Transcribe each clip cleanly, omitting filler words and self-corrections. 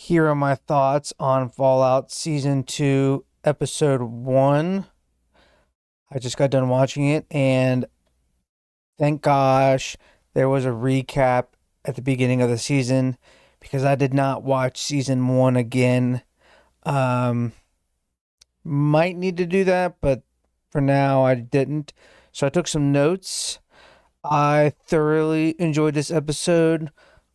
Here are my thoughts on Fallout Season 2, Episode 1. I just got done watching it, and thank gosh there was a recap at the beginning of the season because I did not watch Season 1 again. Um, might need to do that, but for now I didn't. So I took some notes. I thoroughly enjoyed this episode.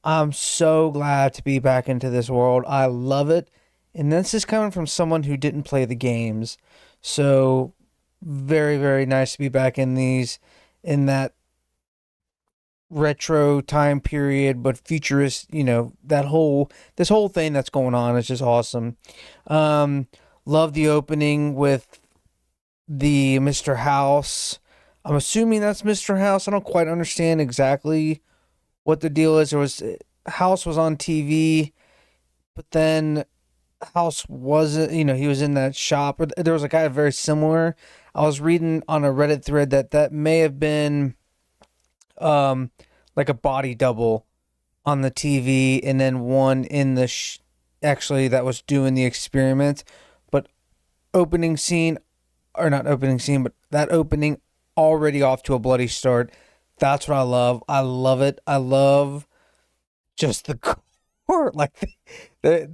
I'm so glad to be back into this world. I love it. And this is coming from someone who didn't play the games. So very, very nice to be back in these in that retro time period, but futurist, this whole thing that's going on is just awesome. Um love the opening with the Mr. House. I'm assuming that's Mr. House. I don't quite understand exactly what the deal is. There was House was on TV, but then House wasn't. He was in that shop. But there was a guy very similar. I was reading on a Reddit thread that may have been um like a body double on the TV, and then one in the actually that was doing the experiment. But opening scene or not opening scene, but that opening already off to a bloody start. That's what I love. I love it. I love just the core. Like they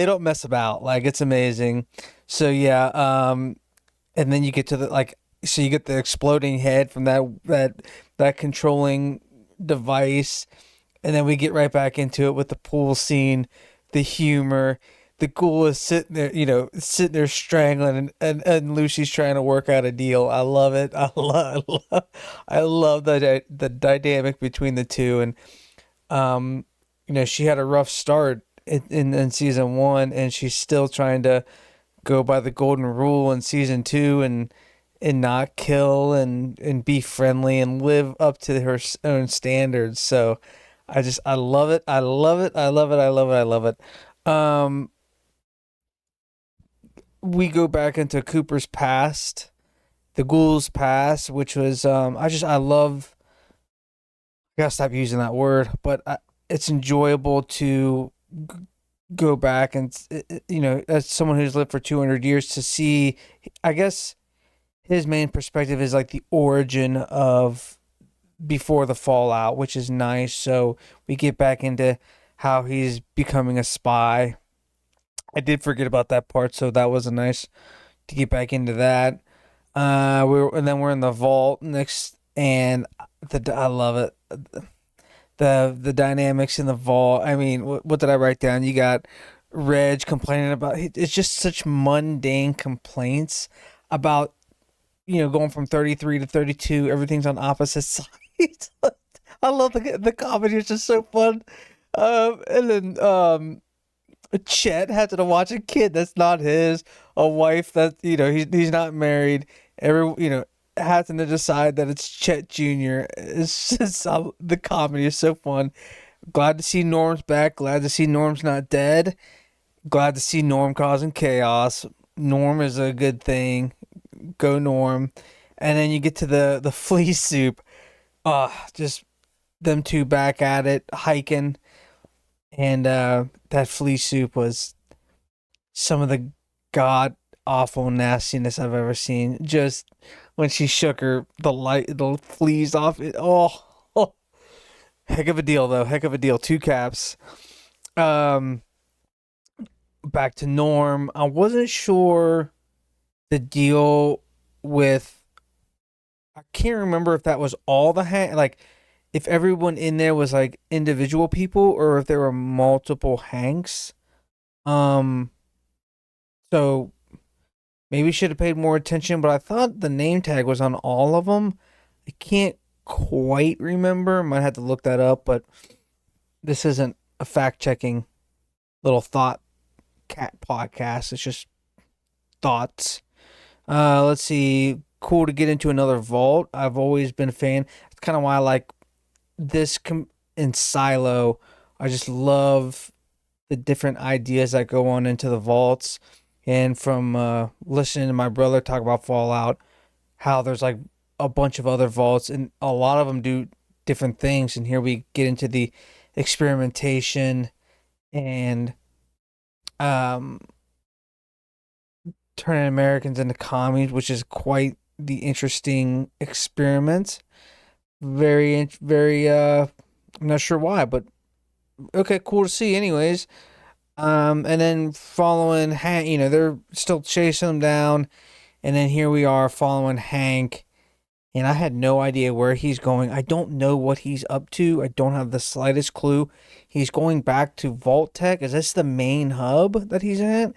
don't mess about. Like it's amazing. So yeah. And then you get to the so you get the exploding head from that controlling device, and then we get right back into it with the pool scene, the humor. The ghoul is sitting there, sitting there strangling, and Lucy's trying to work out a deal. I love it. I love the dynamic between the two, and um, she had a rough start in season one, and she's still trying to go by the golden rule in season two, and not kill and be friendly and live up to her own standards. So I love it. I love it. I love it. I love it. I love it. We go back into Cooper's past, the ghoul's past, which was I love. I gotta stop using that word, but it's enjoyable to go back and as someone who's lived for 200 years to see. I guess his main perspective is like the origin of before the fallout, which is nice. So we get back into how he's becoming a spy. I did forget about that part, so that was a nice to get back into that. And then we're in the vault next, and I love it. The dynamics in the vault. I mean, what did I write down? You got Reg complaining about it's just such mundane complaints about going from 33 to 32. Everything's on opposite sides. I love the comedy. It's just so fun. And then Chet had to watch a kid that's not his, a wife that he's not married. Having to decide that it's Chet Jr. It's just the comedy is so fun. Glad to see Norm's back. Glad to see Norm's not dead. Glad to see Norm causing chaos. Norm is a good thing. Go Norm. And then you get to the flea soup. Just them two back at it, hiking. And that flea soup was some of the god awful nastiness I've ever seen. Just when she shook the fleas off it. Oh, heck of a deal though. Heck of a deal. Two caps. Um, Back to Norm. I wasn't sure the deal with. I can't remember if that was all the if everyone in there was like individual people or if there were multiple Hanks. Um, so maybe should have paid more attention, but I thought the name tag was on all of them. I can't quite remember. Might have to look that up, but this isn't a fact checking little thought cat podcast. It's just thoughts. Let's see. Cool to get into another vault. I've always been a fan. It's kind of why I like this in Silo. I just love the different ideas that go on into the vaults, and from listening to my brother talk about Fallout, how there's like a bunch of other vaults, and a lot of them do different things. And here we get into the experimentation and um, turning Americans into commies, which is quite the interesting experiment. Very. I'm not sure why, but okay, cool to see. Anyways, and then following Hank, they're still chasing him down, and then here we are following Hank, and I had no idea where he's going. I don't know what he's up to. I don't have the slightest clue. He's going back to Vault Tech. Is this the main hub that he's at?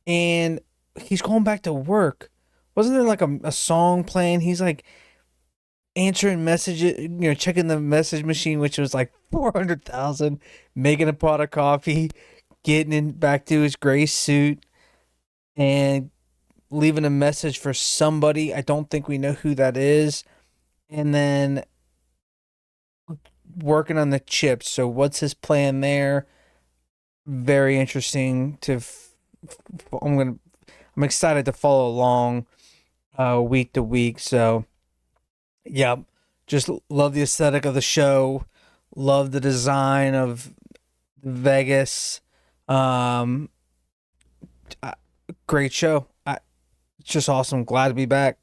And he's going back to work. Wasn't there like a song playing? He's like answering messages, checking the message machine, which was like 400,000, making a pot of coffee, getting in back to his gray suit, and leaving a message for somebody. I don't think we know who that is. And then working on the chips. So what's his plan there? Very interesting I'm excited to follow along week to week. So yeah, just love the aesthetic of the show. Love the design of Vegas. Um, Great show. It's just awesome. Glad to be back.